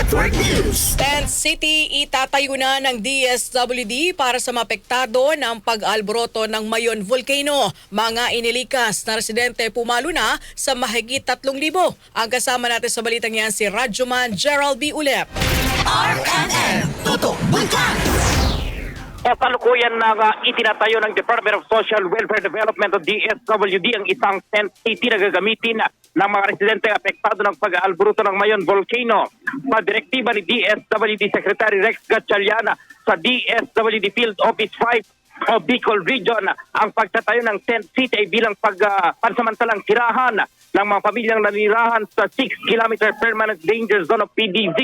Network News. Tent City itatayo na ng DSWD para sa mapektado ng pag-alboroto ng Mayon Volcano. Mga inilikas na residente pumalo na sa mahigit 3,000. Ang kasama natin sa balitang yan si Radyoman Gerald B. Ulep. RNN Tutok Bulkan. Kasalukuyan na itinatayo ng Department of Social Welfare Development o DSWD ang isang tent city na gagamitin ng mga residente apektado ng pag-aalburuto ng Mayon Volcano. Sa direktiba ni DSWD Secretary Rex Gatchalian sa DSWD Field Office 5 o Bicol Region, ang pagtatayo ng tent city ay bilang pansamantalang tirahan ng mga pamilyang nanirahan sa 6-kilometer permanent danger zone of PDZ.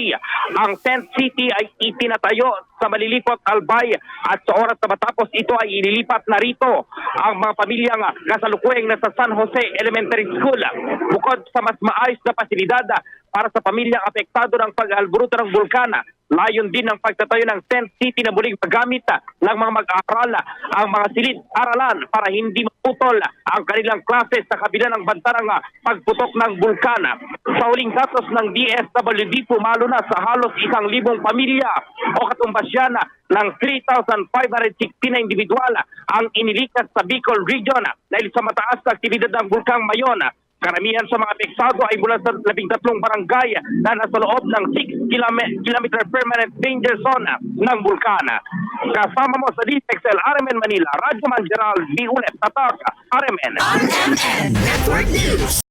Ang tent city ay itinatayo sa Malilipot, Albay at sa oras na matapos ito ay ililipat na rito ang mga pamilyang kasalukuyang nasa San Jose Elementary School. Bukod sa mas maayos na pasilidad para sa pamilyang apektado ng pag-alburuto ng bulkana, layon din ng pagtatayo ng tent city na muling paggamit ng mga mag-aaral ang mga silid-aralan para hindi maputol ang kanilang klase sa kabila ng bantarang pagputok ng bulkana. Sa huling datos ng DSWD, pumalo na sa halos 1,000 pamilya o katumbas yan ng 3,560 na individual ang inilikas sa Bicol Region dahil sa mataas na aktibidad ng bulkang Mayon. Karamihan sa mga apektado ay mula sa 13 barangay na nasa loob ng 6-kilometer permanent danger zone ng bulkana. Kasama mo sa DXL RMN Manila, Radyoman Gerald B. Ulep, Tatak, RMN. RNN Network News.